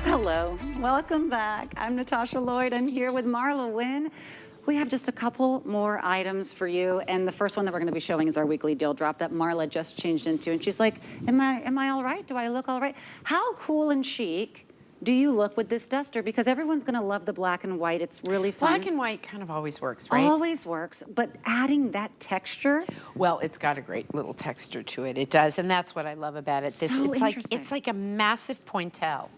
Hello, welcome back. I'm Natasha Lloyd. I'm here with Marla Wynne. We have just a couple more items for you, and the first one that we're going to be showing is our weekly deal drop that Marla just changed into, and she's like, am I all right? Do I look all right? How cool and chic do you look with this duster? Because everyone's going to love the black and white. It's really fun. Black and white kind of always works, right? Always works, but adding that texture. Well, it's got a great little texture to it. It does, and that's what I love about it. So interesting. It's like a massive pointelle.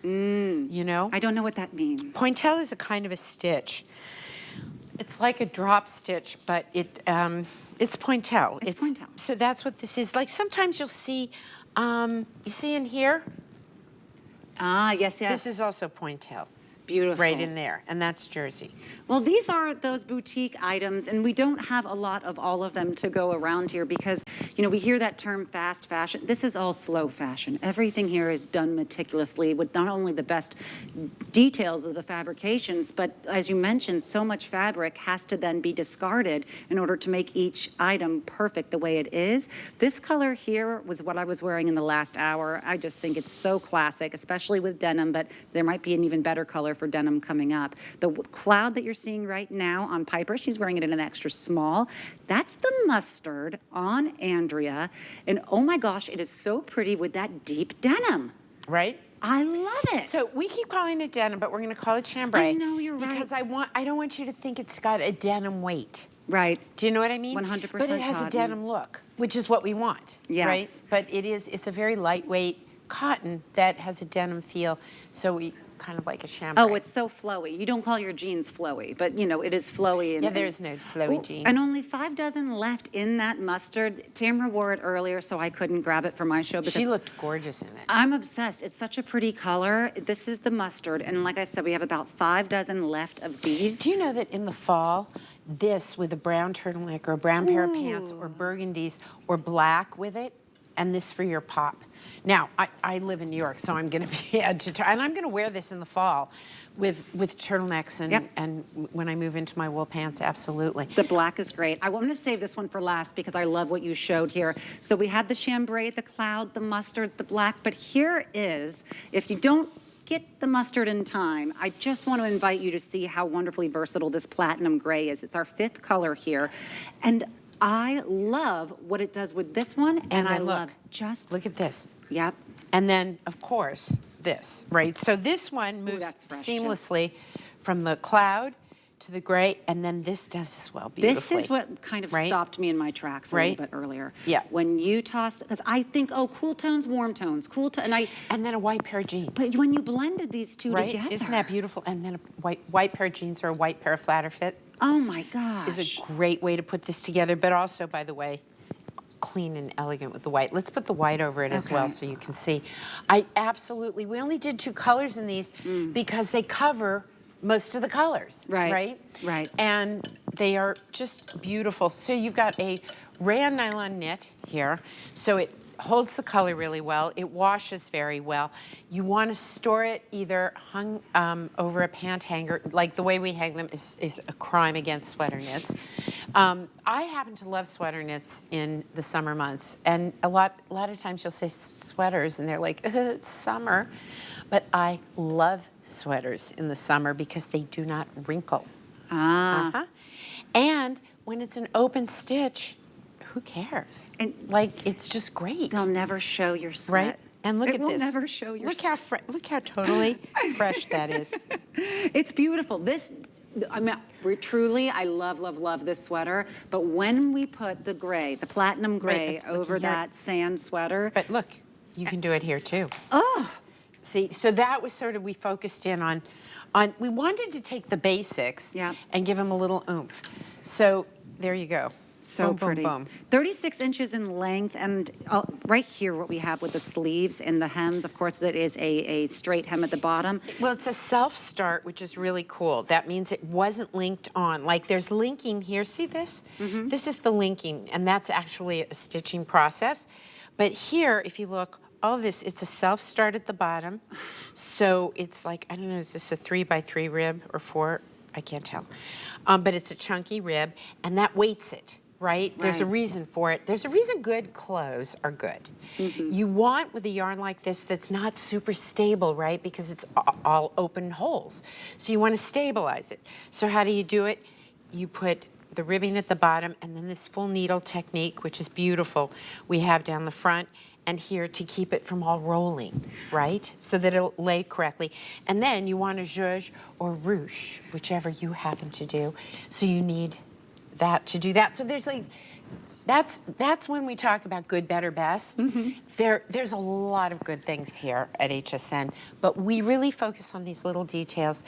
You know? I don't know what that means. Pointelle is a kind of a stitch. It's like a drop stitch, but it's pointelle. It's pointelle. So that's what this is. Like sometimes you'll see, you see in here? Ah, yes, yes. This is also pointelle. Beautiful. Right in there, and that's jersey. Well, these are those boutique items, and we don't have a lot of all of them to go around here because, you know, we hear that term fast fashion. This is all slow fashion. Everything here is done meticulously with not only the best details of the fabrications, but as you mentioned, so much fabric has to then be discarded in order to make each item perfect the way it is. This color here was what I was wearing in the last hour. I just think it's so classic, especially with denim, but there might be an even better color for denim coming up. The cloud that you're seeing right now on Piper, she's wearing it in an extra small. That's the mustard on Andrea. And oh my gosh, it is so pretty with that deep denim. Right? I love it. So we keep calling it denim, but we're going to call it chambray. I know, you're right. Because I don't want you to think it's got a denim weight. Right. Do you know what I mean? 100% But it has cotton. a denim look, which is what we want. Yes. Right? But it's a very lightweight cotton that has a denim feel. So we kind of like a chambray. Oh, it's so flowy. You don't call your jeans flowy, but you know, it is flowy. Yeah, there's no flowy jean. And only 5 dozen left in that mustard. Tamara wore it earlier, so I couldn't grab it for my show because She looked gorgeous in it. I'm obsessed. It's such a pretty color. This is the mustard, and like I said, we have about 5 dozen left of these. Do you know that in the fall, this with a brown turtleneck or a brown pair of pants or burgundies or black with it, and this for your pop. Now, I live in New York, so I'm going to be and I'm going to wear this in the fall with turtlenecks and when I move into my wool pants, absolutely. The black is great. I want to save this one for last because I love what you showed here. So we had the chambray, the cloud, the mustard, the black, but here is, if you don't get the mustard in time, I just want to invite you to see how wonderfully versatile this platinum gray is. It's our 5th color here. And I love what it does with this one, and I love just... Look at this. Yep. And then, of course, this, right? So this one moves that's fresh, seamlessly from the cloud to the gray, and then this does as well beautifully. This is what kind of stopped me in my tracks a little bit earlier. Yeah. When you tossed, because I think, oh, cool tones, warm tones, and then a white pair of jeans. But when you blended these two together. Isn't that beautiful? And then a white pair of jeans or a white pair of flatter fit. Oh my gosh. Is a great way to put this together, but also, by the way, clean and elegant with the white. Let's put the white over it as well so you can see. We only did 2 colors in these because they cover most of the colors, right? And they are just beautiful. So you've got a rayon nylon knit here, so it holds the color really well. It washes very well. You want to store it either hung over a pant hanger, like the way we hang them is a crime against sweater knits. I happen to love sweater knits in the summer months, and a lot of times you'll say sweaters, and they're like, it's summer. But I love sweaters in the summer because they do not wrinkle. And when it's an open stitch, who cares? And like, it's just great. They'll never show your sweat. Right? And look at this. It will never show your sweat. Look how totally fresh that is. It's beautiful. This, I mean, I love, love, love this sweater. But when we put the gray, the platinum gray over that sand sweater. But look, you can do it here too. Oh. See, so that was sort of, we focused in on we wanted to take the basics and give them a little oomph. So there you go. So boom, pretty. Boom, boom. 36 inches in length, and right here what we have with the sleeves and the hems, of course, that is a straight hem at the bottom. Well, it's a self-start, which is really cool. That means it wasn't linked on. Like there's linking here, see this? This is the linking, and that's actually a stitching process. But here, if you look, all this, it's a self-start at the bottom. So it's like, I don't know, is this a 3x3 rib or 4? I can't tell. But it's a chunky rib, and that weights it. right? There's a Right. reason for it. There's a reason good clothes are good. You want with a yarn like this that's not super stable, right? Because it's all open holes. So you want to stabilize it. So how do you do it? You put the ribbing at the bottom and then this full needle technique, which is beautiful, we have down the front and here to keep it from all rolling, right? So that it'll lay correctly. And then you want a zhuzh or ruche, whichever you happen to do. So you need that to do that. So there's like, that's when we talk about good, better, best. There's a lot of good things here at HSN, but we really focus on these little details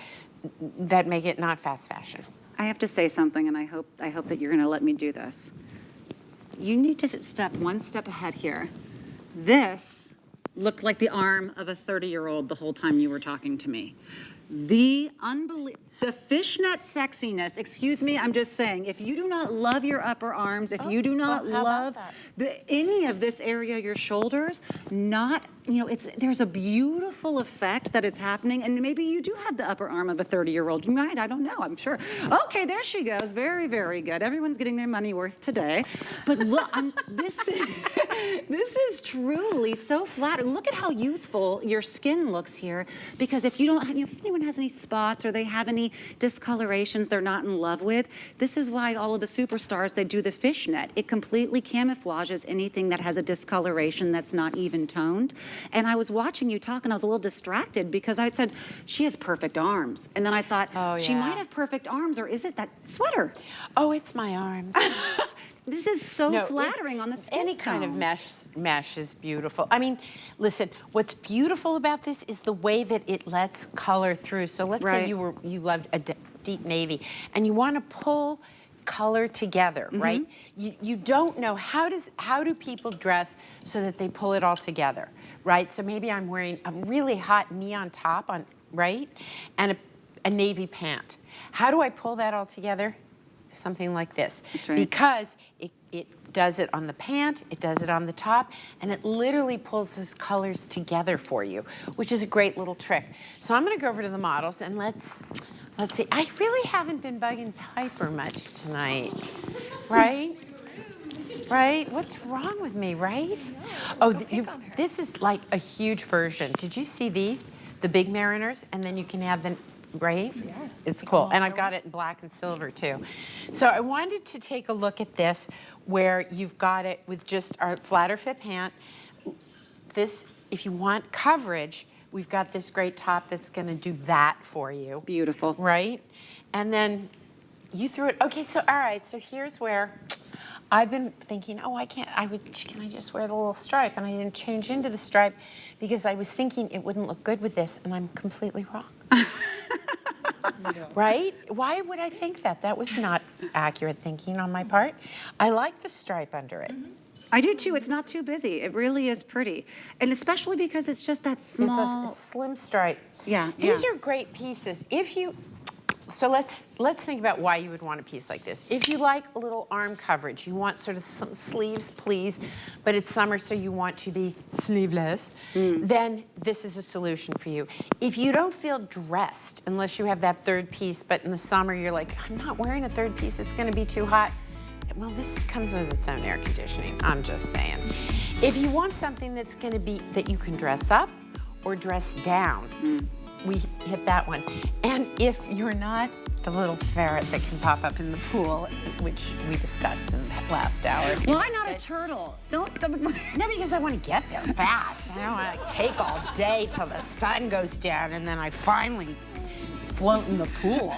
that make it not fast fashion. I have to say something, and I hope that you're going to let me do this. You need to step one step ahead here. This looked like the arm of a 30-year-old the whole time you were talking to me. The fishnet sexiness, excuse me, I'm just saying, if you do not love your upper arms, if you do not love any of this area, your shoulders, there's a beautiful effect that is happening, and maybe you do have the upper arm of a 30-year-old. You might, I don't know, I'm sure. Okay, there she goes, very, very good. Everyone's getting their money worth today. But look, this is truly so flattering. Look at how youthful your skin looks here, because if you don't, if anyone has any spots or they have any discolorations they're not in love with, this is why all of the superstars, they do the fishnet. It completely camouflages anything that has a discoloration that's not even toned. And I was watching you talk and I was a little distracted because I said, she has perfect arms. And then I thought, she might have perfect arms, or is it that sweater? Oh, it's my arms. This is so flattering on the skin Any kind of tone. mesh is beautiful. I mean, listen, what's beautiful about this is the way that it lets color through. So let's say you loved a deep navy and you want to pull color together, right? You don't know how do people dress so that they pull it all together, right? So maybe I'm wearing a really hot neon top on, right? And a navy pant. How do I pull that all together? Something like this. That's right. Because it does it on the pant, it does it on the top, and it literally pulls those colors together for you, which is a great little trick. So I'm gonna go over to the models and let's see. I really haven't been bugging Piper much tonight, right? Right? What's wrong with me, right? Oh, this is like a huge version. Did you see these? The big Mariners, and then you can add the, right? Yeah. It's cool. And I've got it in black and silver too. So I wanted to take a look at this where you've got it with just our flatter fit pant. This, if you want coverage, we've got this great top that's gonna do that for you. Beautiful. Right? And then you threw it, okay, so all right, so here's where I've been thinking, oh, can I just wear the little stripe? And I didn't change into the stripe because I was thinking it wouldn't look good with this, and I'm completely wrong. Right? Why would I think that? That was not accurate thinking on my part. I like the stripe under it. I do too. It's not too busy. It really is pretty. And especially because it's just that small. It's a slim stripe. Yeah. These are great pieces. So let's think about why you would want a piece like this. If you like a little arm coverage, you want sort of some sleeves, please, but it's summer, so you want to be sleeveless, then this is a solution for you. If you don't feel dressed, unless you have that third piece, but in the summer you're like, I'm not wearing a third piece, it's gonna be too hot. Well, this comes with its own air conditioning, I'm just saying. If you want something that's gonna be, that you can dress up or dress down, we hit that one. And if you're not the little ferret that can pop up in the pool, which we discussed in the last hour. Why not a turtle? Don't. No, because I want to get there fast. I don't want to take all day till the sun goes down and then I finally float in the pool.